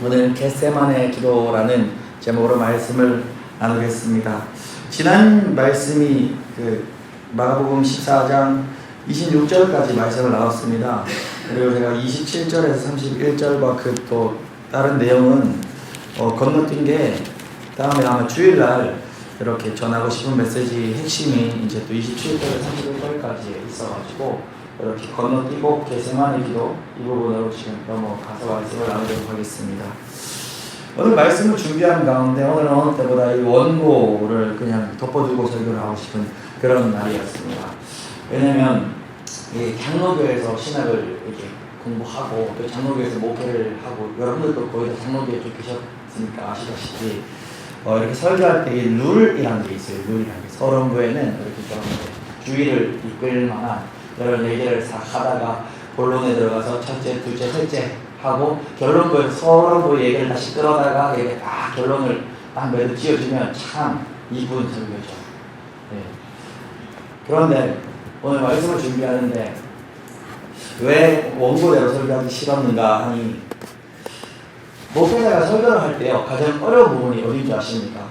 오늘 겟세마네 기도라는 제목으로 말씀을 나누겠습니다. 지난 말씀이 마가복음 14장 26절까지 말씀을 나눴습니다. 그리고 제가 27절에서 31절과 또 다른 내용은 건너뛴 게 다음에 아마 주일날 이렇게 전하고 싶은 메시지 핵심이 이제 또 27절에서 31절까지 있어가지고 이렇게 건너뛰고 겟세마네 기도 이 부분으로 지금 넘어가서 말씀을 나누도록 하겠습니다. 오늘 말씀을 준비하는 가운데 오늘은 어느 때보다 이 원고를 그냥 덮어두고 설교를 하고 싶은 그런 날이었습니다. 왜냐면 이 장로교에서 신학을 이렇게 공부하고 또 장로교에서 목회를 하고 여러분들도 거의 다 장로교에 좀 계셨으니까 아시다시피 이렇게 설교할 때 룰이라는 게 있어요. 룰이라는 게 서론부에는 이렇게 좀 주의를 이끌 만한 여러 얘기를 싹 하다가 본론에 들어가서 첫째, 둘째, 셋째 하고 결론부에서 서론부 얘기를 다시 끌어다가 이렇게 딱 결론을 딱 매듭 지어주면 참 이쁜 설교죠. 네. 그런데 오늘 말씀을 준비하는데 왜 원고대로 설교하기 싫었는가 하니 목회자가 설교를 할 때요 가장 어려운 부분이 어딘지 아십니까?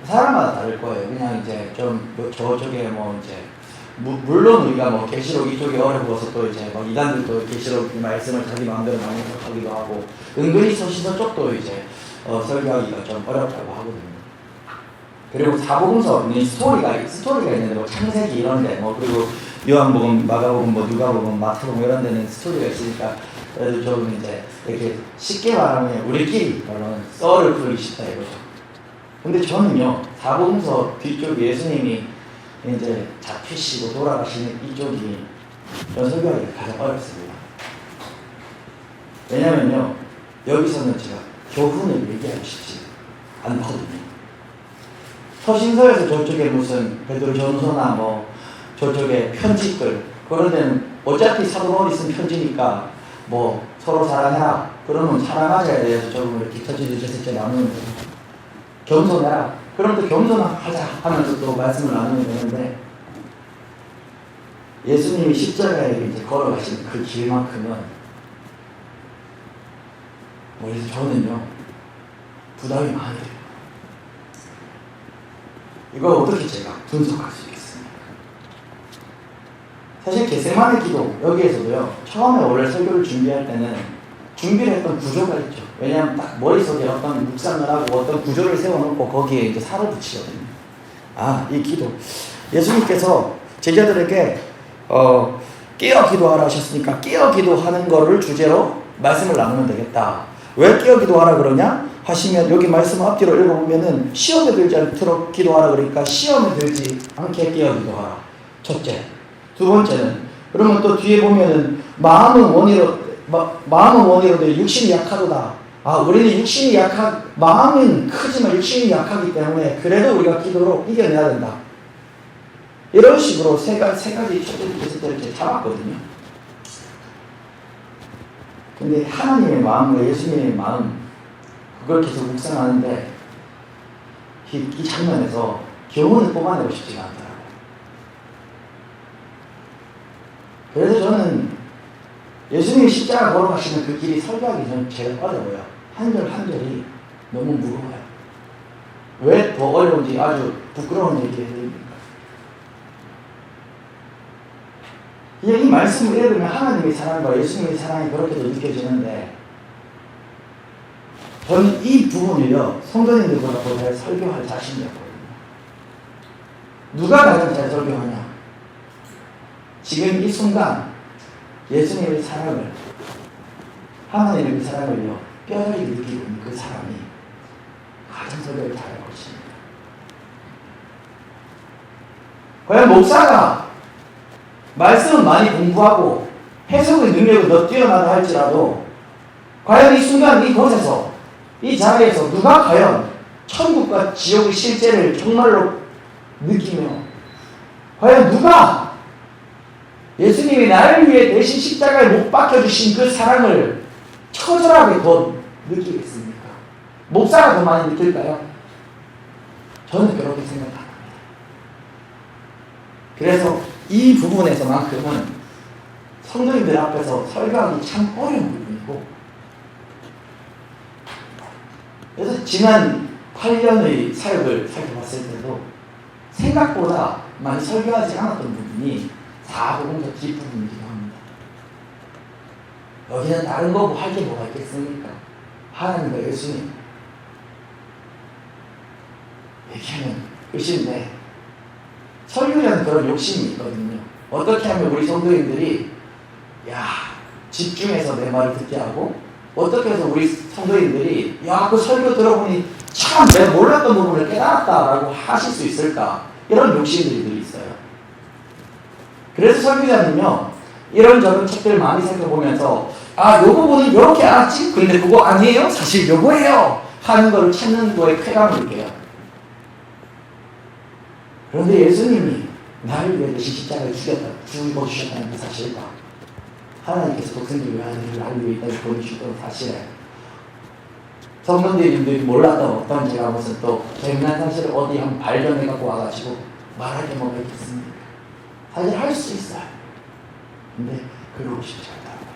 사람마다 다를 거예요. 그냥 이제 좀 저쪽에 이제 물론 우리가 계시록 이쪽이 어려워서 또 이제 이단들도 계시록 말씀을 자기 마음대로 많이 해석하기도 하고 은근히 서신서 쪽도 이제 설교하기가 좀 어렵다고 하거든요. 그리고 사복음서는 스토리가 있는데 창세기 이런데 그리고 요한복음, 마가복음, 누가복음, 마태복음 이런 데는 스토리가 있으니까 그래도 좀 이제 이렇게 쉽게 말하면 우리끼리 말로는 썰을 풀기 쉽다 이거죠. 근데 저는요 사복음서 뒤쪽 예수님이 이제 잡히시고 돌아가시는 이쪽이 설교하기가 가장 어렵습니다. 왜냐면요 여기서는 제가 교훈을 얘기하고 싶지 않거든요. 서신서에서 저쪽에 무슨 베드로 전서나 저쪽에 편지글 그런 데는 어차피 사도 바울이 쓴 편지니까 서로 사랑해라 그러면 사랑하자에 대해서 조금 이렇게 첫째 나누는 거죠. 겸손해라 그럼 또 겸손하자 하면서 또 말씀을 나누면 되는데 예수님이 십자가에 이제 걸어가신 그 길만큼은 그래서 저는요 부담이 많이 돼요. 이걸 어떻게 제가 분석할 수 있겠습니까? 사실 겟세마네 기도 여기에서도요 처음에 원래 설교를 준비할 때는 준비를 했던 구조가 있죠. 왜냐하면 딱 머릿속에 어떤 묵상을 하고 어떤 구조를 세워놓고 거기에 이제 살을 붙이거든요. 이 기도 예수님께서 제자들에게 깨어 기도하라 하셨으니까 깨어 기도하는 거를 주제로 말씀을 나누면 되겠다. 왜 깨어 기도하라 그러냐 하시면 여기 말씀 앞뒤로 읽어보면은 시험에 들지 않도록 기도하라 그러니까 시험에 들지 않게 깨어 기도하라. 첫째. 두 번째는 그러면 또 뒤에 보면은 마음은 원이로되 육신이 약하도다. 우리는 육신이 마음은 크지만 육신이 약하기 때문에 그래도 우리가 기도로 이겨내야 된다. 이런 식으로 세 가지 첫째 이렇게 잡았거든요. 근데 하나님의 마음과 예수님의 마음 그걸 계속 묵상하는데 이 장면에서 교훈을 뽑아내고 싶지가 않더라고요. 그래서 저는 예수님이 십자가 걸어가시는 그 길이 설교하기 전 제일 어려워요. 한 절 한 절이 너무 무거워요. 왜 더 어려운지 아주 부끄러운 얘기입니까? 이 말씀을 읽으면 하나님의 사랑과 예수님의 사랑이 그렇게도 느껴지는데 저는 이 부분을요 성도님들보다 더 잘 설교할 자신이 없거든요. 누가 가장 잘 설교하냐? 지금 이 순간 예수님의 사랑을 하나님의 사랑을요 뼈저리게 느끼고 있는 그 사람이 가장 설교를 잘할 것입니다. 과연 목사가 말씀은 많이 공부하고 해석의 능력은 더 뛰어나다 할지라도 과연 이 순간 이곳에서 이 자리에서 누가 과연 천국과 지옥의 실제를 정말로 느끼며 과연 누가 예수님이 나를 위해 대신 십자가에 못 박혀주신 그 사랑을 처절하게 더 느끼겠습니까? 목사가 더 많이 느낄까요? 저는 그렇게 생각합니다. 그래서 이 부분에서만큼은 성도님들 앞에서 설교하기 참 어려운 부분이고 지난 8년의 사역을 살펴봤을 때도 생각보다 많이 설교하지 않았던 부분이 사복음서 뒷부분이기도 합니다. 여기는 다른 거 할 게 뭐가 있겠습니까? 하나님과 예수님 얘기하면 끝인데 설교자는 그런 욕심이 있거든요. 어떻게 하면 우리 성도인들이 집중해서 내 말을 듣게 하고, 어떻게 해서 우리 성도인들이 그 설교 들어보니 참 내가 몰랐던 부분을 깨달았다라고 하실 수 있을까, 이런 욕심들이 늘 있어요. 그래서 설교자는요 이런저런 책들을 많이 살펴보면서 요 부분은 이렇게 알았지? 근데 그거 아니에요? 사실 요거예요 하는 거를 찾는 거에 쾌감을 느껴요. 그런데 예수님이 나를 위해 대신 십자가에 죽어주셨다는 그 사실과 하나님께서 독생자를 위하여 나를 위해 땅에 보내주셨다는 사실에 성도님들이 몰랐던 어떤 제가 무슨 또 재미난 사실을 어디 한번 발견해갖고 와가지고 말할 게 뭐가 있겠습니까? 사실 할 수 있어요. 근데 그러고 싶지 않다는 거예요.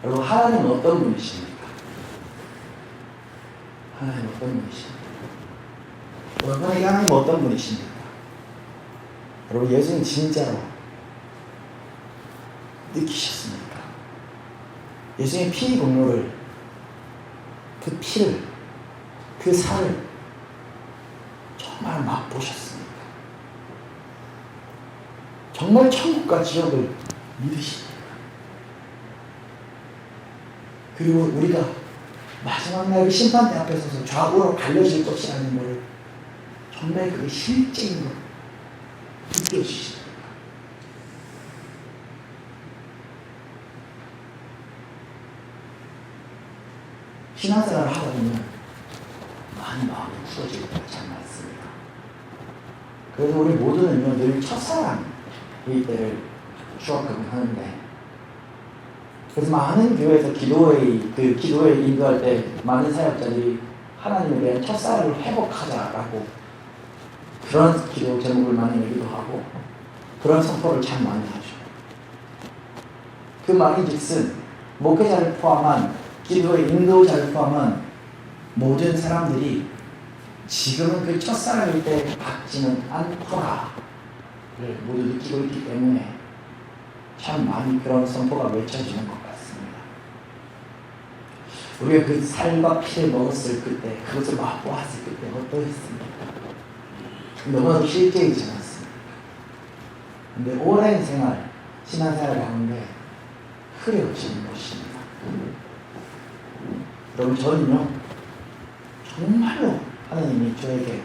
여러분, 하나님은 어떤 분이십니까? 하나님은 어떤 분이십니까? 여러분에게 하나님은 어떤 분이십니까? 여러분, 예수님 진짜로 느끼셨습니까? 예수님의 피 공로를, 그 피를, 그 살을 정말 맛보셨습니까? 정말 천국과 지옥을 믿으십니까? 그리고 우리가 마지막 날 심판대 앞에 서서 좌우로 갈려질 것이라는 것을 정말 그게 실제인 걸 느껴지십니까? 신앙생활을 하다 보면 많이 마음이 굳어질 때가 참 많습니다. 그래서 우리 모두는요 늘 첫사랑의 때를 추억하곤 하는데, 그래서 많은 교회에서 기도회 인도할 때 많은 사역자들이 하나님에 대한 첫사랑을 회복하자라고 그런 기도 제목을 많이 내기도 하고 그런 선포를 참 많이 하죠. 그 말인즉슨 목회자를 포함한 기도의 인도자를 포함한 모든 사람들이 지금은 그 첫사랑일 때 받지는 않더라를 모두 느끼고 있기 때문에 참 많이 그런 선포가 외쳐지는 것 같습니다. 우리가 그 살과 피를 먹었을 그때, 그것을 맛보았을 그때 어떠했습니까? 너무나도 실제이지 않았습니까? 근데 오랜 생활, 신앙생활 가운데 흐려지는 것입니다. 여러분, 저는요 정말로 하나님이 저에게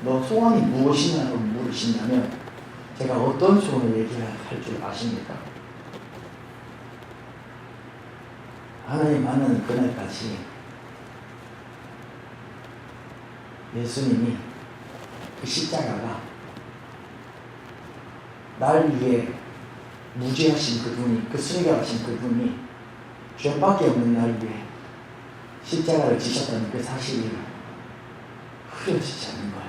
너 소원이 무엇이냐고 물으신다면 제가 어떤 소원을 얘기할 줄 아십니까? 하나님 만나는 그날까지 예수님이 그 십자가가 날 위해 무죄하신 그분이, 그 순교하신 그분이 죄밖에 없는 날 위해 십자가를 지셨다는 그 사실이 흐려지지 않는 거야.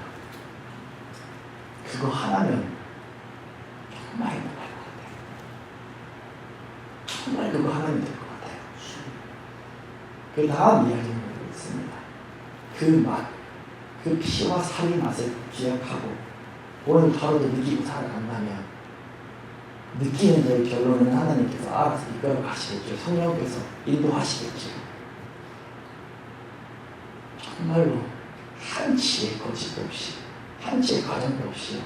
그거 하나면 정말 행복할 것 같아요. 정말 그거 하나면 될 것 같아요. 그 다음 이야기는 있습니다. 그 맛, 그 피와 살의 맛을 기억하고 오늘 하루도 느끼고 살아간다면 느끼는 저의 결론은 하나님께서 알아서 이끌어 가시겠죠. 성령께서 인도하시겠죠. 정말로 한치의 거짓도 없이, 한치의 과정도 없이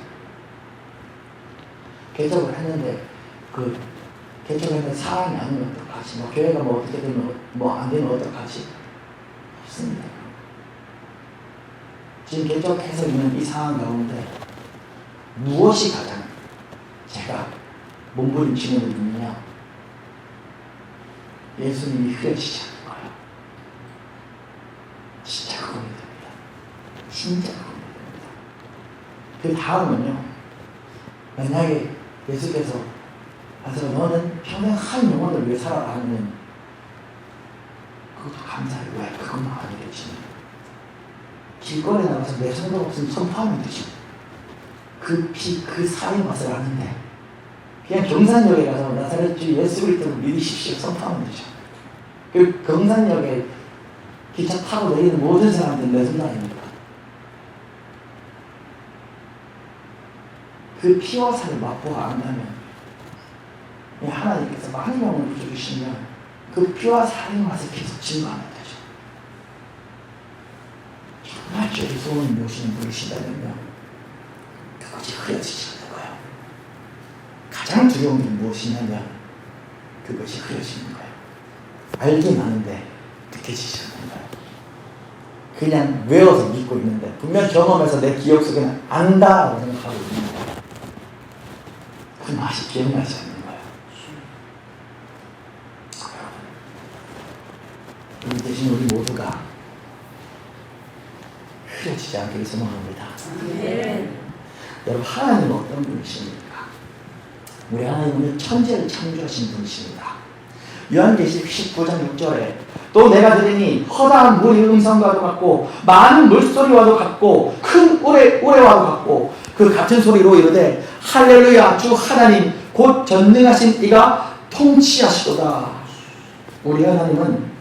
개척을 했는데 그 개척했는데 사람이 아니면 어떡하지? 교회가 어떻게 되면 안 되면 어떡하지? 없습니다. 지금 개척해서 있는 이 상황 가운데 무엇이 가장 제가 몸부림치는 있느냐? 예수님이 흐려지지 않는 거예요. 진짜 그겁니다. 진짜 그겁니다. 그 다음은요, 만약에 예수께서 가서 너는 평생 한 영혼을 위해 살아가면 그것도 감사해. 왜? 그것만 아니겠지. 길거리에 나가서 내 성도가 없으면 선포하면 되지. 그 피, 그 살의 맛을 아는데 그냥 경산역에 가서 나사렛 주 예수 그리스도를 믿으십시오 선포하면 되죠. 그 경산역에 기차 타고 내리는 모든 사람들은 내 손 아닙니까? 그 피와 살을 맛보아 안다면 하나님께서 많은 영혼을 주시면 그 피와 살의 맛을 계속 증거하는 거죠. 정말 저희 소원을 모시는 분이시다면요, 그것이 흐려지지 않는 거예요. 가장 두려운 게 무엇이냐면 그것이 흐려지는 거예요. 알긴 아는데 느껴지지 않는 거예요. 그냥 외워서 믿고 있는데 분명 경험해서 내 기억 속에는 안다라고 생각하고 있는 거예요. 그 맛이 기억나지 않는 거예요. 우리 대신 우리 모두가 흐려지지 않기를 소망합니다. 여러분, 하나님은 어떤 분이십니까? 우리 하나님은 천지를 창조하신 분이십니다. 요한계시록 19장 6절에 또 내가 들으니 허다한 물의 음성과도 같고 많은 물소리와도 같고 큰 우레와도 같고 그 같은 소리로 이르되 할렐루야, 주 하나님 곧 전능하신 이가 통치하시도다. 우리 하나님은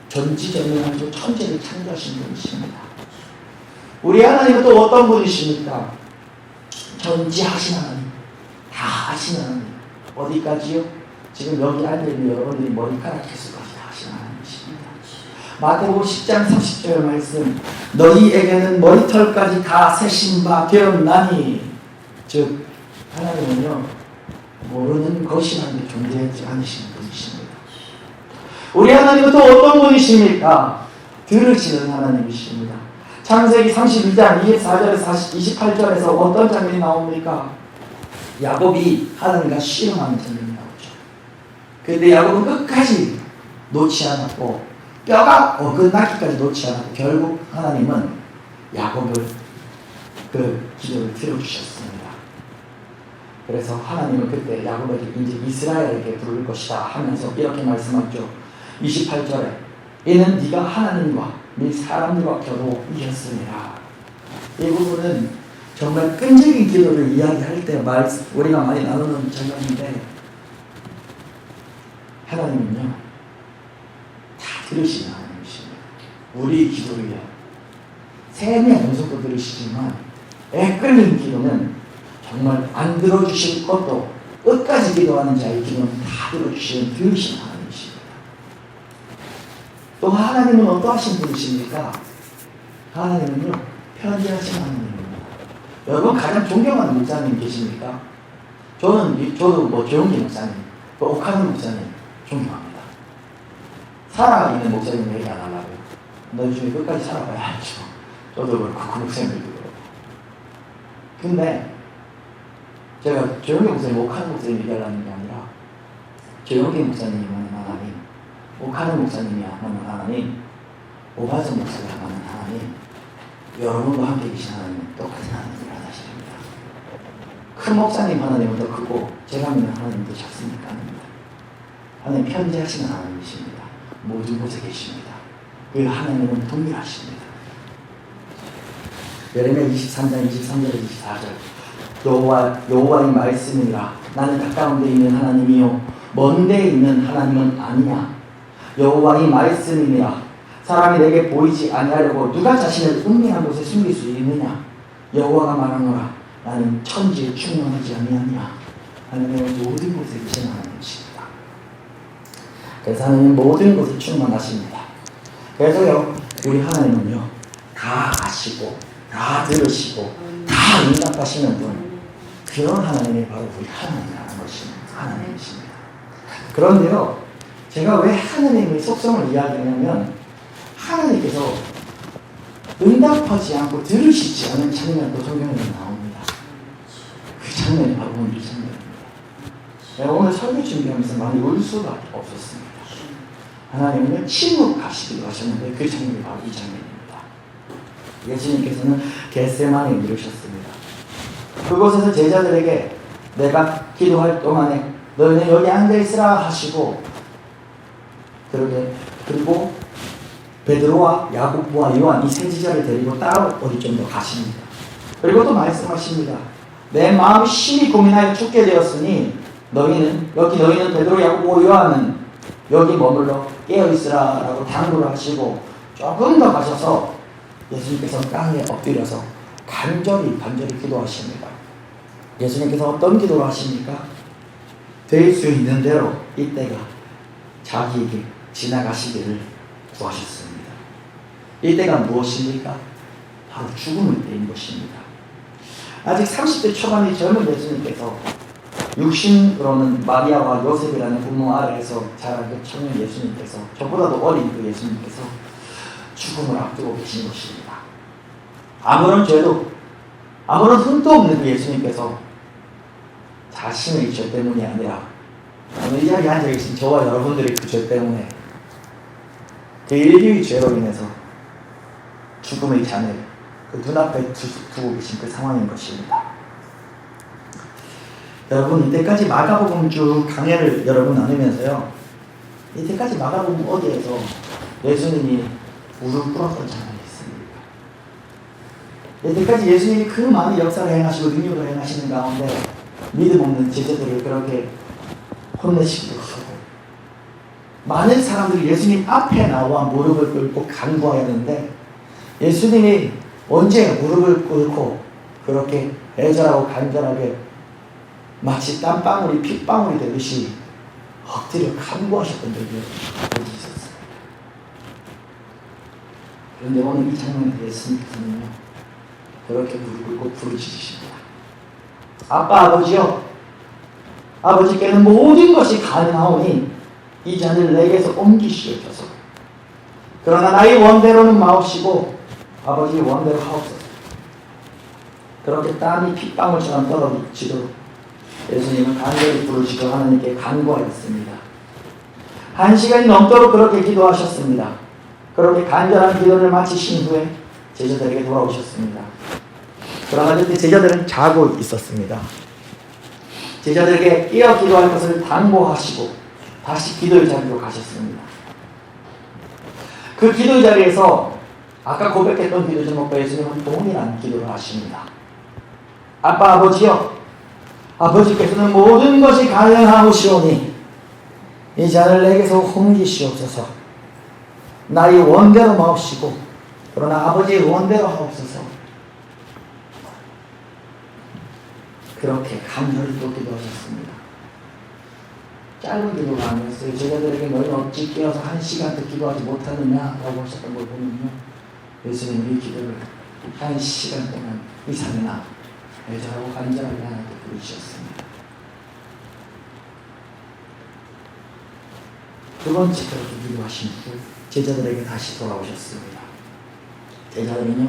전지전능하시고 천지를 창조하신 분이십니다. 우리 하나님은 또 어떤 분이십니까? 전지하신 하나님, 다 아신 하나님. 어디까지요? 지금 여기 앉아있는 여러분들이 머리카락 개수까지 다 아신 하나님이십니다. 마태복음 10장 30절 말씀, 너희에게는 머리털까지 다 세신 바 되었나니. 즉 하나님은요, 모르는 것이라는 게 존재하지 않으시는 분이십니다. 우리 하나님은 또 어떤 분이십니까? 들으시는 하나님이십니다. 창세기 32장 24절에서 28절에서 어떤 장면이 나옵니까? 야곱이 하나님과 씨름하는 장면이 나오죠. 그런데 야곱은 끝까지 놓지 않았고 뼈가 어긋나기까지 놓지 않았고 결국 하나님은 야곱을 그 기도를 들어주셨습니다. 그래서 하나님은 그때 야곱에게 이제 이스라엘에게 부를 것이다 하면서 이렇게 말씀하죠. 28절에 이는 네가 하나님과 네 사람들과 겨도 이겼습니다. 이 부분은 정말 끈질긴 기도를 이야기할 때 우리가 많이 나누는 장면인데, 하나님은요 다 들으시는 하나님이십니다. 우리 기도를요 세미한 음성도 들으시지만 애끓는 기도는 정말 안 들어주실 것도 끝까지 기도하는 자의 기도는 다 들어주시는 들으시는 하나님이십니다. 또 하나님은 어떠하신 분이십니까? 하나님은요 편지하신 하나님입니다. 여러분 가장 존경하는 목사님 계십니까? 저도 조용기 목사님, 옥하는 목사님 존경합니다. 살아있는 목사님 얘기 안 하려고요. 나중에 끝까지 살아봐야죠. 저도 그렇고 그 목사님들도 그렇고. 근데 제가 조용기 목사님, 옥하는 목사님 얘기하려는 게 아니라 조용기 목사님이 하는 하나님, 옥하는 목사님이 하는 하나님, 오바정 목사가 하는 하나님, 여러분과 함께 계신 하나님은 똑같은 하나님을 하나십니다. 큰 목사님 하나님은 더 크고 제가 믿는 하나님은 더 작습니까? 아닙니다. 하나님 편지하시는 하나님이십니다. 모든 곳에 계십니다. 그 하나님은 동일하십니다. 예레미야 23장 23절에서 24절 여호와의 말씀이라 나는 가까운 데 있는 하나님이요 먼 데 있는 하나님은 아니냐. 여호와의 말씀이니라 사람이 내게 보이지 아니하려고 누가 자신을 은밀한 곳에 숨길 수 있느냐. 여호와가 말하노라 나는 천지에 충만하지 아니하냐. 하나님은 모든 곳에 계신 하나님이십니다. 그래서 하나님은 모든 곳에 충만하십니다. 그래서요 우리 하나님은요 다 아시고 다 들으시고 다 응답하시는 분, 그런 하나님이 바로 우리 하나님이라는 것입니다. 하나님이십니다. 그런데요 제가 왜 하나님의 속성을 이야기하냐면 하나님께서 응답하지 않고 들으시지 않은 장면도 성경에 나옵니다. 그 장면이 바로 오늘 이 장면입니다. 제가 오늘 설교 준비하면서 많이 울 수밖에 없었습니다. 하나님은 침묵하시기도 하셨는데 그 장면이 바로 이 장면입니다. 예수님께서는 겟세마네에 이르셨습니다. 그곳에서 제자들에게 내가 기도할 동안에 너희는 여기 앉아있으라 하시고 그리고 베드로와 야고보와 요한 이 세 제자를 데리고 따로 어디 좀 더 가십니다. 그리고 또 말씀하십니다. 내 마음이 심히 고민하여 죽게 되었으니 너희는 베드로, 야고보, 요한은 여기 머물러 깨어있으라 라고 당부를 하시고 조금 더 가셔서 예수님께서 땅에 엎드려서 간절히 기도하십니다. 예수님께서 어떤 기도를 하십니까? 될 수 있는 대로 이때가 자기에게 지나가시기를 구하셨습니다. 이때가 무엇입니까? 바로 죽음의 때인 것입니다. 아직 30대 초반의 젊은 예수님께서 육신으로는 마리아와 요셉이라는 부모 아래에서 자라게 청년 예수님께서, 저보다도 어린 그 예수님께서 죽음을 앞두고 계신 것입니다. 아무런 죄도 아무런 흠도 없는 그 예수님께서 자신의 죄 때문이 아니라 오늘 이 자리에 앉아계신 저와 여러분들의 그 죄 때문에, 그 인류의 죄로 인해서 죽음의 잔을 그 눈앞에 두고 계신 그 상황인 것입니다. 여러분, 이때까지 마가복음 쭉 강해를 여러분 나누면서요, 이때까지 마가복음 어디에서 예수님이 무릎 꿇었던 장면이 있습니까? 이때까지 예수님이 그 많은 역사를 행하시고 능력을 행하시는 가운데 믿음 없는 제자들을 그렇게 혼내시기도 하고, 많은 사람들이 예수님 앞에 나와 무릎을 꿇고 간구해야 하는데, 예수님이 언제 무릎을 꿇고 그렇게 애절하고 간절하게 마치 땀방울이 핏방울이 되듯이 엎드려 간구하셨던 적이 어디 있었어요. 그런데 오늘 이 장면에 예수님께서는요, 그렇게 무릎을 꿇고 부르짖으십니다. 아빠, 아버지요, 아버지께는 모든 것이 가능하오니 이 잔을 내게서 옮기시옵소서. 그러나 나의 원대로는 마옵시고 아버지의 원대로 하옵소서. 그렇게 땀이 핏방울처럼 떨어지도록 예수님은 간절히 부르시고 하나님께 간구하였습니다. 1시간이 넘도록 그렇게 기도하셨습니다. 그렇게 간절한 기도를 마치신 후에 제자들에게 돌아오셨습니다. 그러나 그때 제자들은 자고 있었습니다. 제자들에게 깨어 기도할 것을 당부하시고 다시 기도의 자리로 가셨습니다. 그 기도의 자리에서 아까 고백했던 기도 제목과 예수님은 동일한 기도를 하십니다. 아빠, 아버지요, 아버지께서는 모든 것이 가능하시오니 이 잔을 내게서 옮기시옵소서. 나의 원대로 마옵시고 그러나 아버지의 원대로 하옵소서. 그렇게 간절히 또 기도하셨습니다. 짧은 기도가 아니었어요. 제자들에게 너희는 어찌 깨어서 1시간도 기도하지 못하느냐라고 하셨던 걸 보면요, 예수님이 이 기도를 1시간 동안 이상이나 애절하고 간절하게 하나님께 부르셨습니다. 두 번째 그렇게 기도하신 후 제자들에게 다시 돌아오셨습니다. 제자들은요,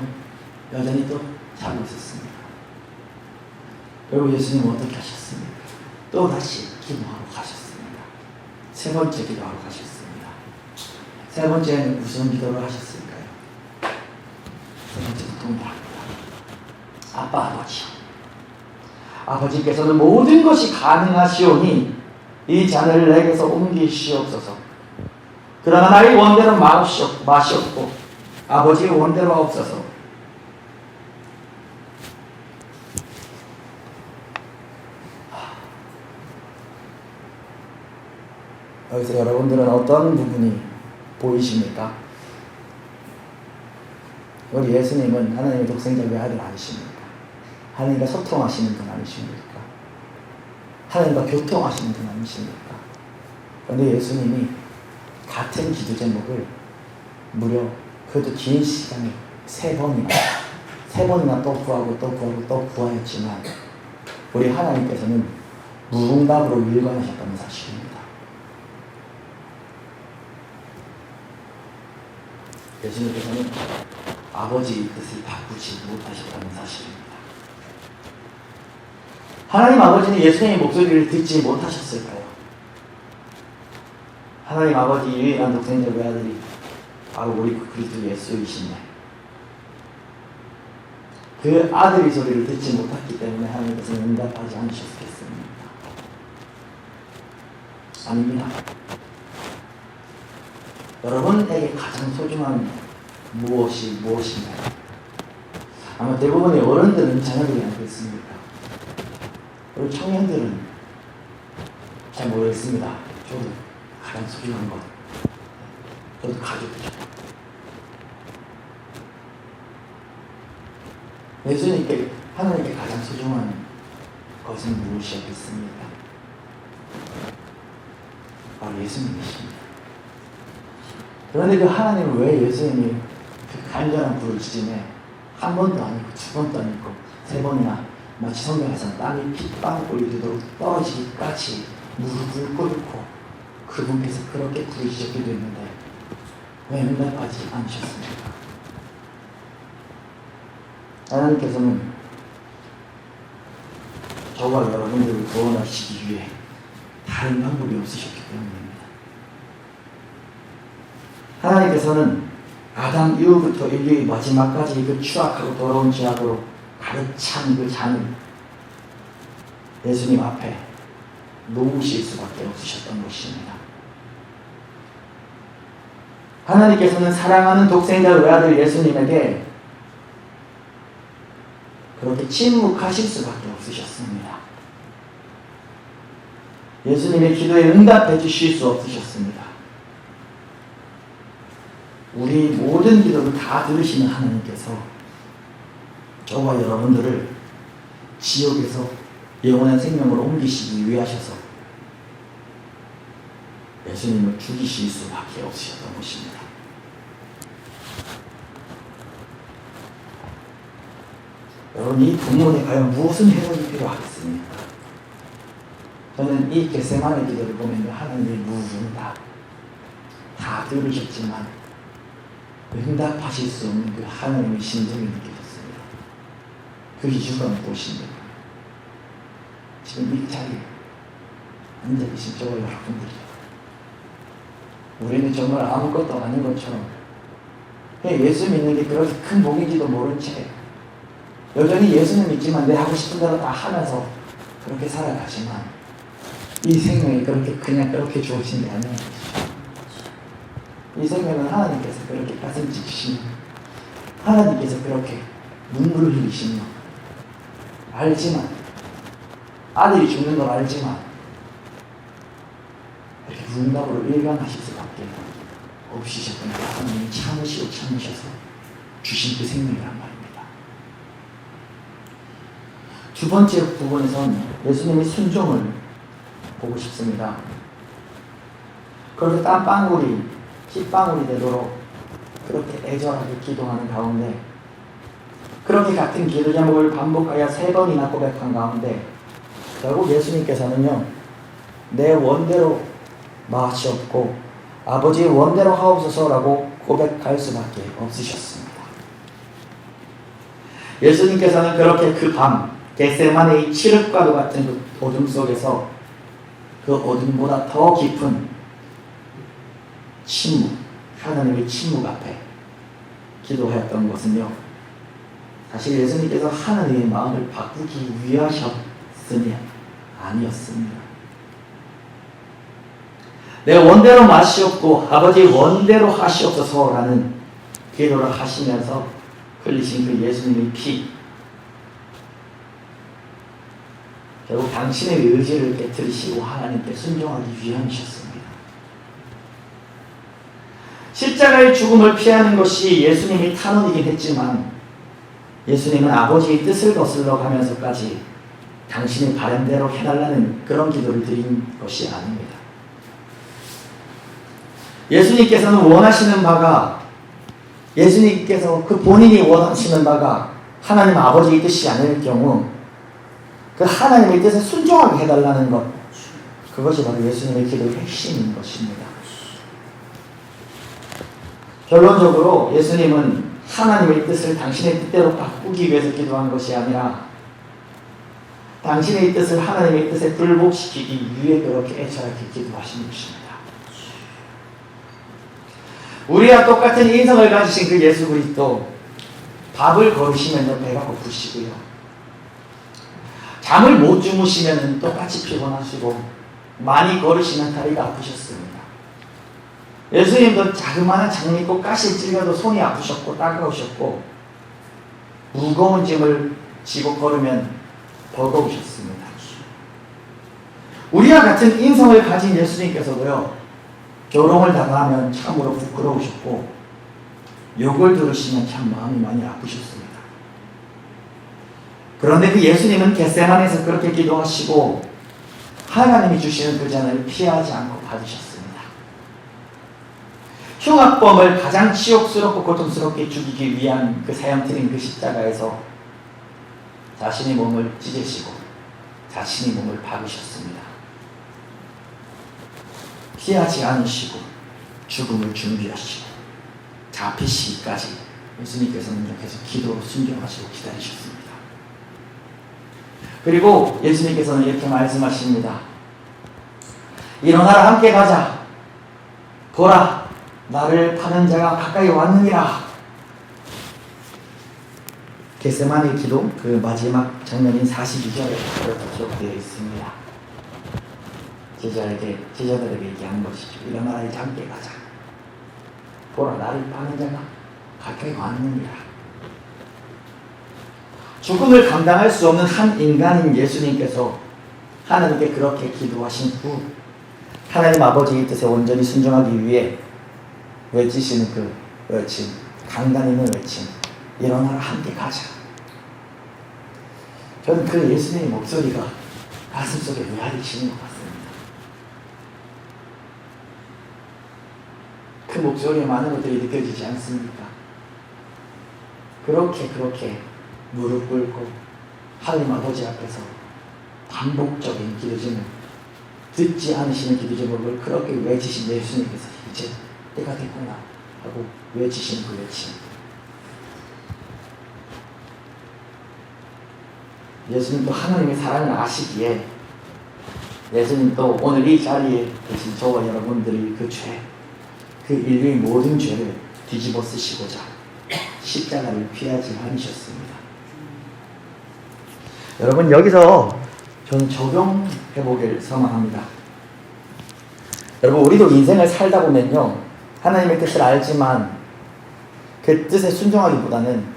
여전히 또 자고 있었습니다. 그리고 예수님은 어떻게 하셨습니까? 또 다시 기도하러 가셨습니다. 세 번째 기도하러 가셨습니다. 세 번째는 무슨 기도를 하셨을까요? 세 번째도 동일합니다. 아빠, 아버지요, 아버지께서는 모든 것이 가능하시오니 이 잔을 내게서 옮기시옵소서. 그러나 나의 원대로 마시옵고 아버지의 원대로 하옵소서. 여기서 여러분들은 어떤 부분이 보이십니까? 우리 예수님은 하나님의 독생자 외아들 아니십니까? 하나님과 소통하시는 분 아니십니까? 하나님과 교통하시는 분 아니십니까? 그런데 예수님이 같은 기도 제목을 무려 그것도 긴 시간에 3번이나 또 구하고 또 구하고 또 구하였지만 우리 하나님께서는 무응답으로 일관하셨다는 사실입니다. 예수님께서는 아버지의 뜻을 바꾸지 못하셨다는 사실입니다. 하나님 아버지는 예수님의 목소리를 듣지 못하셨을까요? 하나님 아버지 유일한 독생자 외아들이 바로 우리 그리스도 예수이신데 그 아들의 소리를 듣지 못했기 때문에 하나님께서는 응답하지 않으셨겠습니까? 아닙니다. 여러분에게 가장 소중한 무엇이 무엇인가요? 아마 대부분의 어른들은 자녀들이 아니겠습니까? 그리고 청년들은 잘 모르겠습니다. 저도 가장 소중한 것, 저도 가족이죠. 예수님께 하나님께 가장 소중한 것은 무엇이었겠습니까? 바로 예수님이십니다. 그런데 그 하나님은 왜 예수님이 그 간절한 불을 지짐에 한 번도 아니고 두 번도 아니고 세 번이나 마치 성경에서 땀이 핏방울이 되도록 떨어지기까지 무릎을 꿇고 그분께서 그렇게 부르시기도 했는데 왜 응답하지 않으셨습니까? 하나님께서는 저와 여러분들을 구원하시기 위해 다른 방법이 없으셨기 때문입니다. 하나님께서는 아담 이후부터 인류의 마지막까지 그 추악하고 더러운 죄악으로 가득 찬 그 잔을 예수님 앞에 놓으실 수밖에 없으셨던 것입니다. 하나님께서는 사랑하는 독생자 외아들 예수님에게 그렇게 침묵하실 수밖에 없으셨습니다. 예수님의 기도에 응답해 주실 수 없으셨습니다. 우리 모든 기도를 다 들으시는 하나님께서 저와 여러분들을 지옥에서 영원한 생명으로 옮기시기 위하셔서 예수님을 죽이실 수밖에 없으셨던 것입니다. 여러분, 이 본문에 과연 무슨 해석이 필요하겠습니까? 저는 이 겟세마네 기도를 보면 하나님의 누구는 다 들으셨지만 응답하실 수 없는 그 하나님의 심정이 느껴졌습니다. 그 이유가 무엇입니까? 지금 이 자리에 앉아 계신 저와 여러분들이요, 우리는 정말 아무것도 아닌 것처럼 예수 믿는 게 그렇게 큰 복인지도 모른 채 여전히 예수는 믿지만 내 하고 싶은 대로 다 하면서 그렇게 살아가지만 이 생명이 그냥 그렇게 주어진 게 아니에요. 이 생명은 하나님께서 그렇게 가슴 찢으시며 하나님께서 그렇게 눈물을 흘리시며 알지만, 아들이 죽는 걸 알지만 이렇게 응답으로 일관하실 수밖에 없으셨던 그 하나님이 참으셔서 주신 그 생명이란 말입니다. 두 번째 부분에서는 예수님의 순종을 보고 싶습니다. 그렇게 땀방울이 핏방울이 되도록 그렇게 애절하게 기도하는 가운데, 그렇게 같은 기도 제목을 반복하여 3번이나 고백한 가운데 결국 예수님께서는요, 내 원대로 마시옵고 아버지의 원대로 하옵소서라고 고백할 수밖에 없으셨습니다. 예수님께서는 그렇게 그 밤 겟세마네의 칠흑과도 같은 그 어둠 속에서 그 어둠보다 더 깊은 침묵, 하나님의 침묵 앞에 기도하였던 것은요, 사실 예수님께서 하나님의 마음을 바꾸기 위하셨으니 아니었습니다. 내 원대로 마시옵고 아버지 원대로 하시옵소서라는 기도를 하시면서 흘리신 그 예수님의 피, 결국 당신의 의지를 깨뜨리시고 하나님께 순종하기 위함이셨습니다. 십자가의 죽음을 피하는 것이 예수님의 탄원이긴 했지만 예수님은 아버지의 뜻을 거슬러 가면서까지 당신의 바람대로 해달라는 그런 기도를 드린 것이 아닙니다. 예수님께서는 원하시는 바가, 예수님께서 그 본인이 원하시는 바가 하나님 아버지의 뜻이 아닐 경우 그 하나님의 뜻에 순종하게 해달라는 것, 그것이 바로 예수님의 기도의 핵심인 것입니다. 결론적으로 예수님은 하나님의 뜻을 당신의 뜻대로 바꾸기 위해서 기도한 것이 아니라 당신의 뜻을 하나님의 뜻에 불복시키기 위해 그렇게 애절하게 기도하신 것입니다. 우리와 똑같은 인성을 가지신 그 예수 그리스도, 밥을 거르시면 배가 고프시고요, 잠을 못 주무시면 똑같이 피곤하시고 많이 걸으시면 다리가 아프셨습니다. 예수님도 자그마한 장미꽃 가시 찔려도 손이 아프셨고 따가우셨고 무거운 짐을 지고 걸으면 버거우셨습니다. 우리와 같은 인성을 가진 예수님께서도요, 조롱을 당하면 참으로 부끄러우셨고 욕을 들으시면 참 마음이 많이 아프셨습니다. 그런데 그 예수님은 겟세마네에서 그렇게 기도하시고 하나님이 주시는 그 잔을 피하지 않고 받으셨습니다. 흉악범을 가장 치욕스럽고 고통스럽게 죽이기 위한 그 사형틀인 그 십자가에서 자신의 몸을 찢으시고 자신의 몸을 박으셨습니다. 피하지 않으시고 죽음을 준비하시고 잡히시기까지 예수님께서는 계속 기도로 순종하시고 기다리셨습니다. 그리고 예수님께서는 이렇게 말씀하십니다. 일어나라, 함께 가자. 보라, 나를 파는 자가 가까이 왔느니라. 겟세마네 기도 그 마지막 장면인 42절에 그렇게 기록되어 있습니다. 제자들에게 얘기하는 것이죠. 일어나라, 이제 함께 가자. 보라, 나를 파는 자가 가까이 왔느니라. 죽음을 감당할 수 없는 한 인간인 예수님께서 하나님께 그렇게 기도하신 후 하나님 아버지의 뜻에 온전히 순종하기 위해 외치시는 그 외침, 강단 있는 외침, 일어나라, 함께 가자. 저는 그 예수님의 목소리가 가슴속에 메아리치는 것 같습니다. 그 목소리에 많은 것들이 느껴지지 않습니까? 그렇게 무릎 꿇고 하나님 아버지 앞에서 반복적인 기도 제목, 듣지 않으시는 기도 제목을 그렇게 외치신 예수님께서 이제 때가 됐구나 하고 외치신 그 외침. 예수님도 하나님의 사랑을 아시기에 예수님도 오늘 이 자리에 계신 저와 여러분들이 그 죄, 그 인류의 모든 죄를 뒤집어 쓰시고자 십자가를 피하지 않으셨습니다. 여러분, 여기서 저는 적용해보길 소망합니다. 여러분, 우리도 인생을 살다 보면요, 하나님의 뜻을 알지만 그 뜻에 순종하기보다는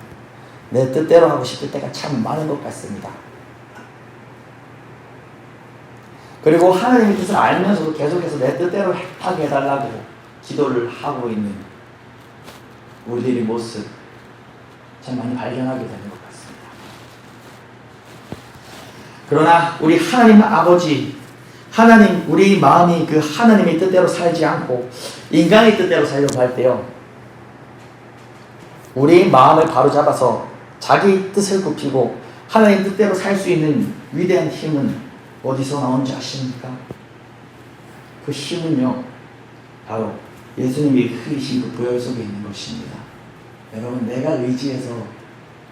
내 뜻대로 하고 싶을 때가 참 많은 것 같습니다. 그리고 하나님의 뜻을 알면서도 계속해서 내 뜻대로 하게 해달라고 기도를 하고 있는 우리들의 모습 참 많이 발견하게 되는 것 같습니다. 그러나 우리 하나님 아버지, 하나님, 우리 마음이 그 하나님의 뜻대로 살지 않고 인간의 뜻대로 살려고 할 때요, 우리 마음을 바로잡아서 자기 뜻을 굽히고 하나님 뜻대로 살 수 있는 위대한 힘은 어디서 나온지 아십니까? 그 힘은요, 바로 예수님이 흘리신 그 보혈 속에 있는 것입니다. 여러분, 내가 의지해서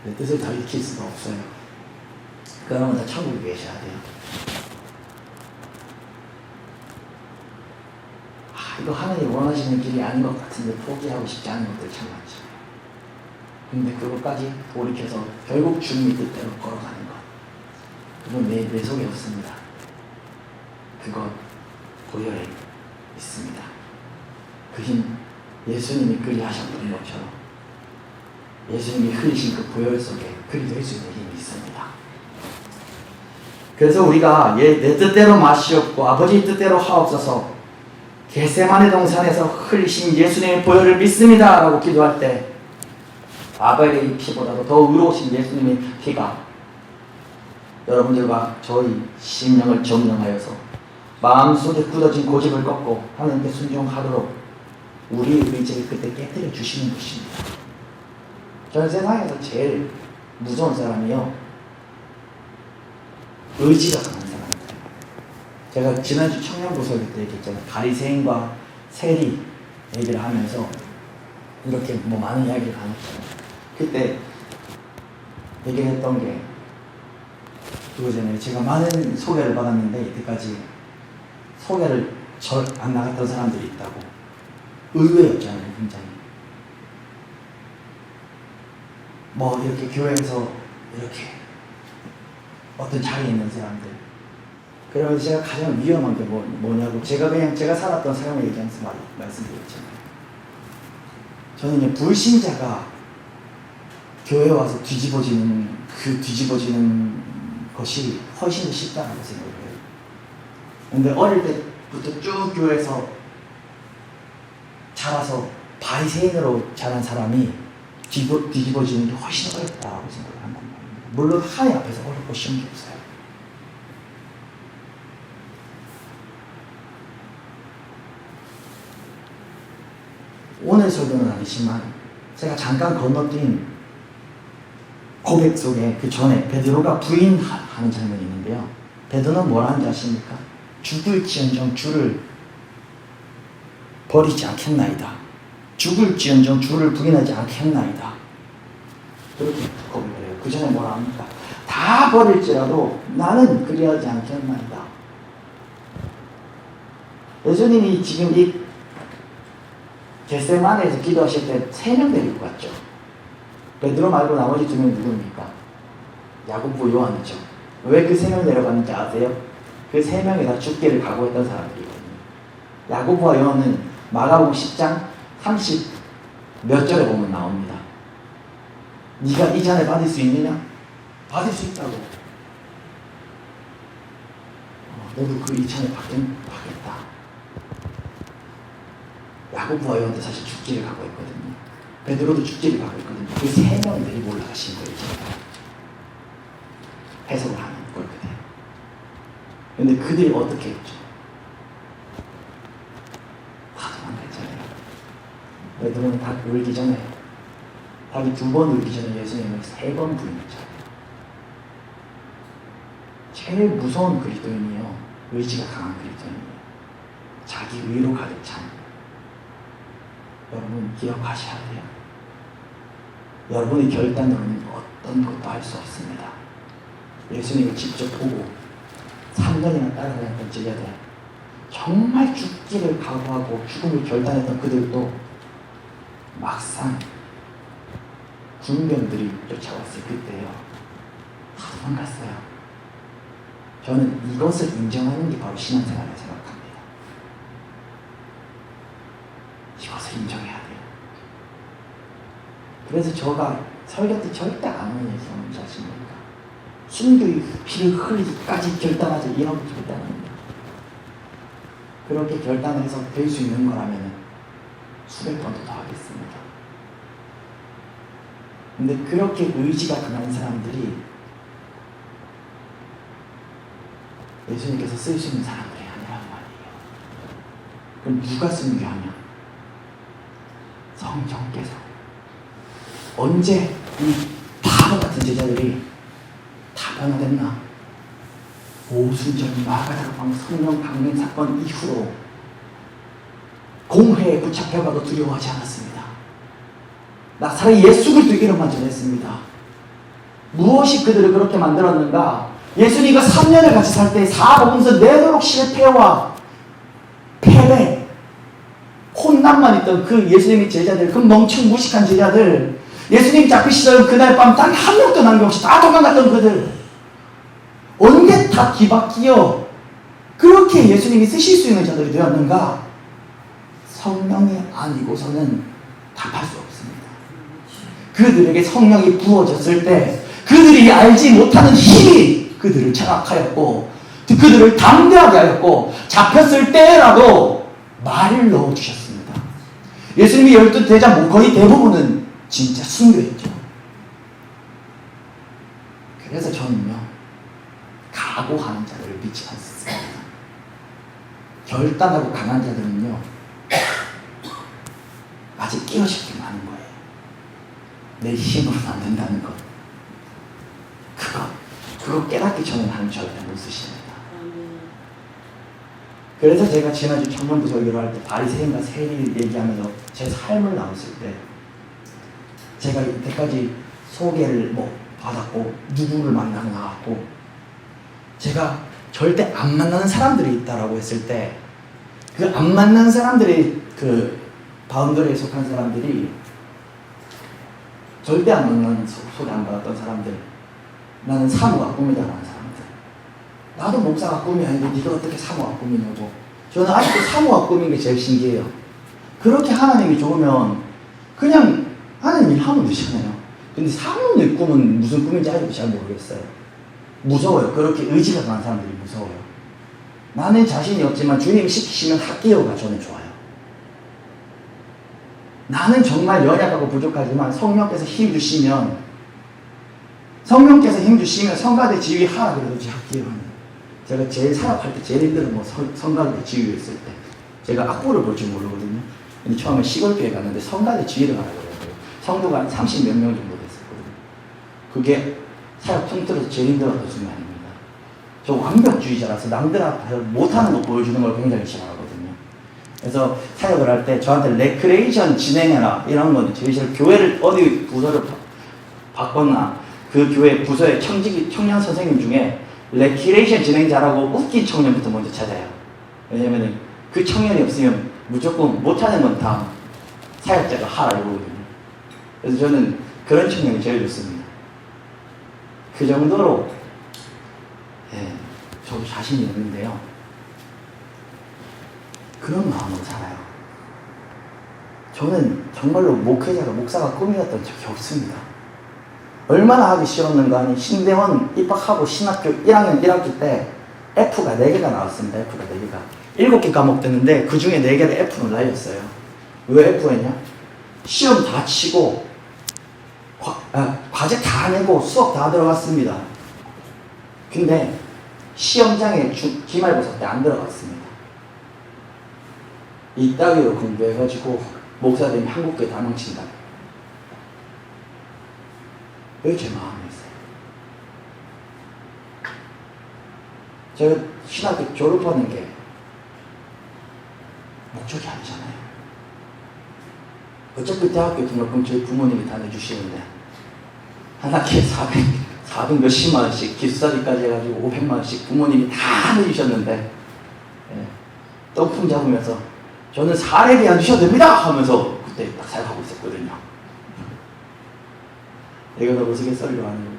내 뜻을 다 익힐 수가 없어요. 그러면 다 천국에 계셔야 돼요. 이거 하나님 원하시는 길이 아닌 것 같은데 포기하고 싶지 않은 것들 참 많죠. 근데 그것까지 돌이켜서 결국 주님의 뜻대로 걸어가는 것, 그건 내 속에 없습니다. 그건 보혈에 있습니다. 그 힘, 예수님이 그리하셨던 것처럼 예수님이 흘리신 그 보혈 속에 그리될 수 있는 힘이 있습니다. 그래서 우리가 내 뜻대로 마시옵고 아버지 뜻대로 하옵소서, 겟세마네 동산에서 흘리신 예수님의 보혈을 믿습니다 라고 기도할 때 아벨의 피보다도 더 의로우신 예수님의 피가 여러분들과 저희 심령을 정령하여서 마음속에 굳어진 고집을 꺾고 하나님께 순종하도록 우리의 의지를 그때 깨뜨려 주시는 것입니다. 저는 세상에서 제일 무서운 사람이요, 의지가 강한 사람입니다. 제가 지난주 청년부설 때 얘기했잖아요. 가리새인과 세리 얘기를 하면서 이렇게 많은 이야기를 나눴잖아요. 그때 얘기를 했던 게 그거잖아요. 제가 많은 소개를 받았는데 이때까지 소개를 잘 안 나갔던 사람들이 있다고. 의외였잖아요, 굉장히. 이렇게 교회에서 이렇게 어떤 자리에 있는 사람들. 그러면서 제가 가장 위험한 게 뭐냐고 제가 살았던 삶을 얘기하면서 말씀드렸잖아요. 저는 불신자가 교회에 와서 뒤집어지는 것이 훨씬 더 쉽다고 생각해요. 근데 어릴 때부터 쭉 교회에서 자라서 바리새인으로 자란 사람이 뒤집어지는 게 훨씬 어렵다고 생각을 한단 말입니다. 물론 하나님 앞에서 어렵고 쉬운 게 없어요. 오늘 설교는 아니지만 제가 잠깐 건너뛴 고백 속에 그 전에 베드로가 부인하는 장면이 있는데요. 베드로는 뭘 하는지 아십니까? 죽을지언정 주를 버리지 않겠나이다. 죽을지언정 주를 부인하지 않겠나이다. 그렇게 고백을 해요. 그 전에 뭐라 합니까? 다 버릴지라도 나는 그리하지 않겠나이다. 예수님이 지금 이 겟세마네에서 기도하실 때 3명 데리고 갔죠. 베드로 말고 나머지 2명 누굽니까? 야고보, 요한이죠. 왜 그 3명 데려갔는지 아세요? 그 3명이 다 죽기를 각오했던 사람들이거든요. 야고보와 요한은 마가복음 10장 30 몇 절에 보면 나옵니다. 네가 이 잔을 받을 수 있느냐? 받을 수 있다고. 너도 그 이 잔을 받겠다. 야고보와 요한도 사실 죽기를 각오했거든요. 베드로도 죽기를 각오했거든요. 그 3명을 데리고 올라가신 거예요. 해석을 하는 걸 그대로. 근데 그들이 어떻게 했죠? 다 도망갔잖아요. 베드로는 다 울기 전에, 자기 2번 울기 전에 예수님을 3번 부인했잖아요. 제일 무서운 그리스도인이요, 의지가 강한 그리스도인이에요. 자기 의로 가득 찬. 여러분 기억하셔야 돼요. 여러분의 결단으로는 어떤 것도 할 수 없습니다. 예수님을 직접 보고 3년이나 따라다녔던 제자들, 정말 죽기를 각오하고 죽음을 결단했던 그들도 막상 군병들이 쫓아왔을 그때요, 다 도망갔어요. 저는 이것을 인정하는 게 바로 신앙생활이라고 생각합니다. 이것을 인정해야 돼요. 그래서 제가 설교 때 절대 안 하는 얘기가 뭔지 아십니까? 순교의 피를 흘리기까지 결단하지, 이런 거 절대 안 합니다. 그렇게 결단해서 될 수 있는 거라면 수백 번도 더 하겠습니다. 근데 그렇게 의지가 강한 사람들이 예수님께서 쓸 수 있는 사람들이 아니란 말이에요. 그럼 누가 순교하냐? 성령께서. 언제 이 바보 같은 제자들이 다 변화됐나? 오순절 마가다락 성령 강림 사건 이후로 공회에 붙잡혀가도 두려워하지 않았습니다. 나사렛 예수 그리스도 이름만 전했습니다. 무엇이 그들을 그렇게 만들었는가? 예수님과 3년을 같이 살 때 사복음서 내도록 실패와 패배, 혼란만 있던 그 예수님의 제자들, 그 멍청 무식한 제자들, 예수님 잡히시던 그날 밤 단 한 명도 남김없이 다 도망갔던 그들, 언제 다 뒤바뀌어 그렇게 예수님이 쓰실 수 있는 자들이 되었는가? 성령이 아니고서는 답할 수 없습니다. 그들에게 성령이 부어졌을 때 그들이 알지 못하는 힘이 그들을 장악하였고, 그들을 담대하게 하였고, 잡혔을 때라도 말을 넣어주셨습니다. 예수님이 12 대자 거의 대부분은 진짜 순교했죠. 그래서 저는요, 각오하는 자들을 믿지 않습니다. 결단하고 강한 자들은요, 아직 끼어질 게 많은 거예요. 내 힘으로는 안 된다는 것. 그거 깨닫기 전에 하나님 절대 못 쓰십니다. 그래서 제가 지난주 청년부 설교를 할 때 바리새인과 세리 얘기하면서 제 삶을 나눴을 때, 제가 이때까지 소개를 받았고 누구를 만나러 나왔고, 제가 절대 안 만나는 사람들이 있다라고 했을 때, 그 안 만나는 사람들이, 그 바운더리에 속한 사람들이, 절대 안 만나는, 소개 안 받았던 사람들, 나는 사모가 꿈이다라는 사람들, 나도 목사가 꿈이 아닌데 네가 어떻게 사모가 꿈이냐고. 저는 아직도 사모가 꿈인 게 제일 신기해요. 그렇게 하나님이 좋으면 그냥 하는 일 하면 되잖아요. 근데 사모의 꿈은 무슨 꿈인지 아직도 잘 모르겠어요. 무서워요. 그렇게 의지가 강한 사람들이 무서워요. 나는 자신이 없지만 주님이 시키시면 학기여가 저는 좋아요. 나는 정말 연약하고 부족하지만 성령께서 힘 주시면 성령께서 힘 주시면 성가대 지휘하라 그래도 제가 할게요. 제가 제일 사역할 때 제일 힘들은 뭐 성가대 지휘했을 때 제가 악보를 볼 줄 모르거든요. 근데 처음에 시골교회 갔는데 성가대 지휘를 하라 그래요. 성도가 한 30몇 명 정도 됐었거든요. 그게 사역 통틀어서 제일 힘들었던 순간입니다. 저 완벽주의자라서 남들 앞에서 못하는 거 보여주는 걸 굉장히 싫어하거든요. 그래서 사역을 할 때 저한테 레크레이션 진행해라 이런 건 제일 싫어요. 교회를 어디 부서를 바꿨나 그 교회 부서의 청년 선생님 중에 레크레이션 진행 잘하고 웃긴 청년부터 먼저 찾아요. 왜냐면 그 청년이 없으면 무조건 못하는 건 다 사역자가 하라 이러거든요. 그래서 저는 그런 청년이 제일 좋습니다. 그 정도로 저도 자신이 있는데요. 그런 마음으로 살아요. 저는 정말로 목사가 꿈이었던 적이 없습니다. 얼마나 하기 싫었는가 하니 신대원 입학하고 신학교 1학년 1학기 때 F가 4개가 나왔습니다. F가 4개가 7개 과목 됐는데 그 중에 4개를 F로 날렸어요. 왜 F였냐? 시험 다 치고 과제 다 내고 수업 다 들어갔습니다. 근데 시험장에 기말고사 때 안 들어갔습니다. 이따위로 공부해가지고 목사님이 한국교회 다 망친다. 왜 제 마음에 있어요? 제가 신학교 졸업하는 게 목적이 아니잖아요. 어차피 대학교 등록금 저희 부모님이 다 내주시는데 한 학기에 400 몇십만 원씩 기숙사비까지 해가지고 500만 원씩 부모님이 다 내주셨는데 떡풍 잡으면서 저는 사례비 안 주셔도 됩니다 하면서 그때 딱 생각하고 있었거든요. 내가 너 무지개 썰려 하는 거예요.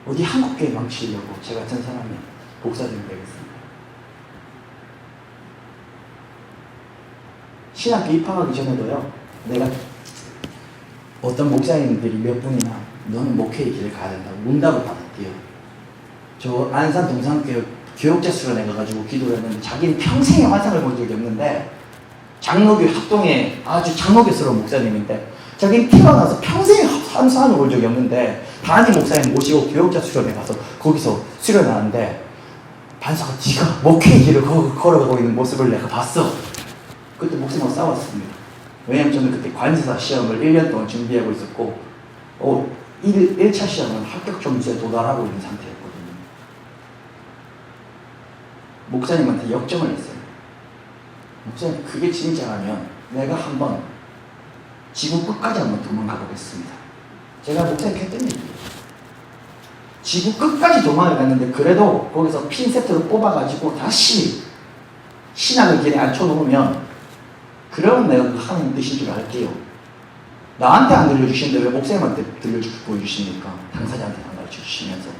어디 한국교회 망치려고 제 같은 사람이 목사님 되겠습니다. 신학교 입학하기 전에도요, 내가 어떤 목사님들이 몇 분이나 너는 목회의 길을 가야 된다고 문답을 받았대요. 저 안산 동산교회 교육자 수련회 가가지고 기도를 했는데 자기는 평생에 환상을 본 적이 없는데 장로교 합동의 아주 장로교스러운 목사님인데 자기는 태어나서 평생에 환상을 본 적이 없는데 담임 목사님 모시고 교육자 수련회 가서 거기서 수련하는데 반사가 네가 목회의 길을 걸어가고 있는 모습을 내가 봤어. 그때 목사님하고 싸웠습니다. 왜냐면 저는 그때 관세사 시험을 1년 동안 준비하고 있었고 1차 시험은 합격 점수에 도달하고 있는 상태였거든요. 목사님한테 역정을 했어요. 목사님 그게 진짜라면 내가 한번 지구 끝까지 한번 도망가 보겠습니다. 제가 목사님 했던 얘기예요. 지구 끝까지 도망을 갔는데 그래도 거기서 핀세트로 뽑아가지고 다시 신앙의 길에 앉혀놓으면 그러면 내가 그 하나님 뜻인 줄 알게요. 나한테 안 들려주시는데 왜 목사님한테 보여주십니까? 당사자한테 안 가르쳐주시면서.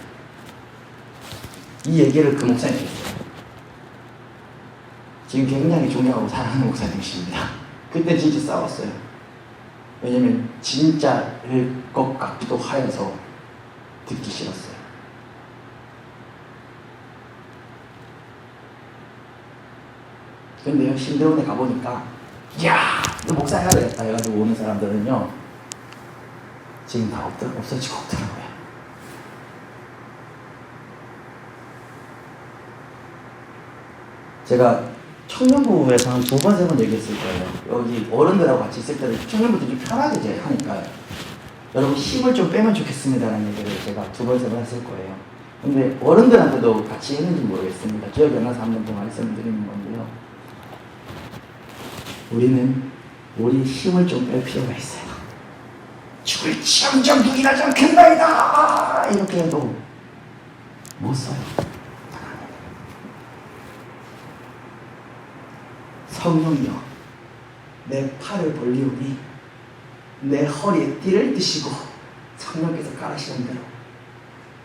이 얘기를 그 목사님이 했어요. 지금 굉장히 존경하고 사랑하는 목사님이십니다. 그때 진짜 싸웠어요. 왜냐면 진짜일 것 같기도 하여서 듣기 싫었어요. 근데요, 신대원에 가보니까 야, 너 목사 해야 되겠다 해가지고 오는 사람들은요 지금 다 없어지고 없더라고요. 제가 청년부에서 한 2번, 3번 얘기했을 거예요. 여기 어른들하고 같이 있을 때는 청년부도 좀 편하게 이제 하니까요. 여러분 힘을 좀 빼면 좋겠습니다라는 얘기를 제가 2번, 3번 했을 거예요. 근데 어른들한테도 같이 했는지 모르겠습니다. 지역 연합사 3년 동안 말씀드리는 건데요. 우리는 우리 힘을 좀 뺄 필요가 있어요. 죽을지언정 누기나지 않겠나이다 이렇게 해도 못 써요. 성령이여 내 팔을 벌리오니 내 허리에 띠를 뜨시고 성령께서 가라시는 대로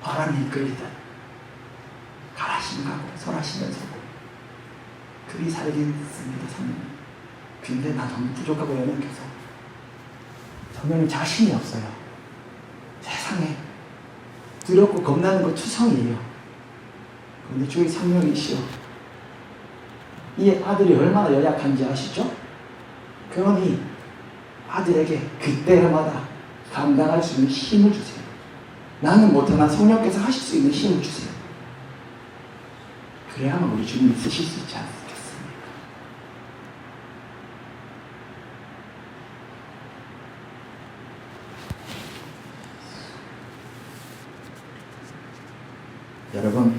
바람이 이끌리듯 가라시는 가고 설하시는 서고 그리 살겠습니다. 성령. 근데 나 너무 부족하고 연약해서 성령님 자신이 없어요. 세상에 두렵고 겁나는 거 투성이에요. 그런데 주의 성령이시여 이 아들이 얼마나 연약한지 아시죠? 그러니 아들에게 그때마다 감당할 수 있는 힘을 주세요. 나는 못하나 성령께서 하실 수 있는 힘을 주세요. 그래야만 우리 주님이 쓰실 수 있지 않겠습니까? 여러분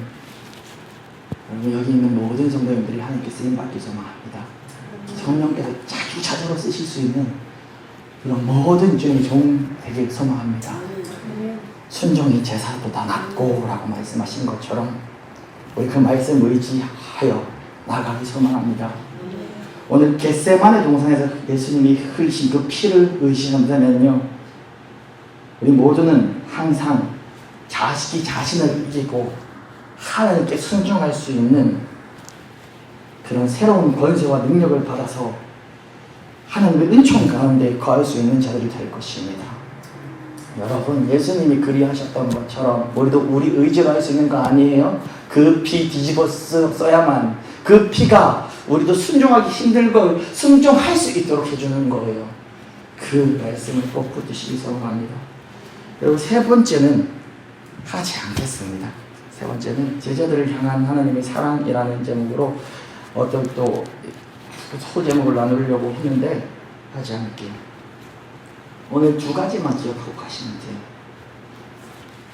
여기 있는 모든 성도님들이 하나님께 쓰임받기 소망합니다. 성령께서 자주자주로 쓰실 수 있는 그런 모든 주님의 종 되길 소망합니다. 순종이 제사보다 낫고 라고 말씀하신 것처럼 우리 그 말씀 의지하여 나가기 소망합니다. 오늘 겟세마네 동산에서 예수님이 흘리신 그 피를 의지한다면요, 우리 모두는 항상 자식이 자신을 이기고 하나님께 순종할 수 있는 그런 새로운 권세와 능력을 받아서 하나님의 은총 가운데 거할 수 있는 자들이 될 것입니다. 여러분, 예수님이 그리하셨던 것처럼 우리도 우리 의지로 할 수 있는 거 아니에요? 그 피 뒤집어 써야만, 그 피가 우리도 순종하기 힘든 걸 순종할 수 있도록 해주는 거예요. 그 말씀을 꼭 붙드시기 소망합니다. 그리고 세 번째는 하지 않겠습니다. 세 번째는 제자들을 향한 하나님의 사랑이라는 제목으로 어떤 또 소제목을 나누려고 했는데 하지 않을게요. 오늘 두 가지만 기억하고 가시면 돼요.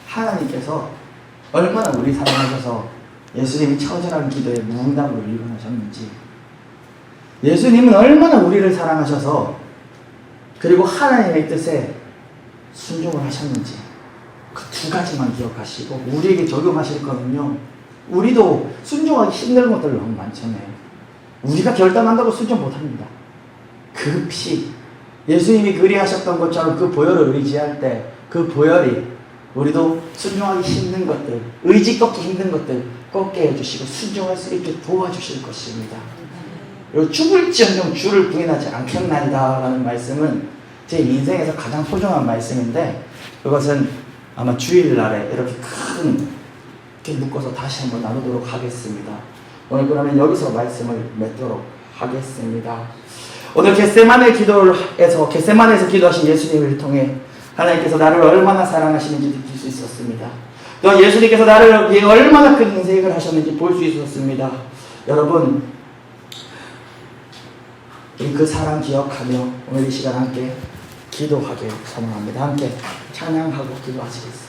하나님께서 얼마나 우리 사랑하셔서 예수님이 처절한 기도에 무응답으로 일어나셨는지, 예수님은 얼마나 우리를 사랑하셔서 그리고 하나님의 뜻에 순종을 하셨는지, 그 두 가지만 기억하시고 우리에게 적용하실 거는요, 우리도 순종하기 힘든 것들 너무 많잖아요. 우리가 결단한다고 순종 못합니다. 그 피, 예수님이 그리하셨던 것처럼 그 보혈을 의지할 때 그 보혈이 우리도 순종하기 힘든 것들, 의지 꺾기 힘든 것들 꺾게 해주시고 순종할 수 있게 도와주실 것입니다. 그리고 죽을지언정 주를 부인하지 않겠나이다 라는 말씀은 제 인생에서 가장 소중한 말씀인데, 그것은 아마 주일날에 이렇게 이렇게 묶어서 다시 한번 나누도록 하겠습니다. 오늘 그러면 여기서 말씀을 맺도록 하겠습니다. 오늘 겟세마네에서 기도하신 예수님을 통해 하나님께서 나를 얼마나 사랑하시는지 느낄 수 있었습니다. 또 예수님께서 나를 위해 얼마나 큰 인생을 하셨는지 볼 수 있었습니다. 여러분, 우리 그 사랑 기억하며 오늘 이 시간 함께 기도하길 소망합니다. 함께 찬양하고 기도하시겠습니다.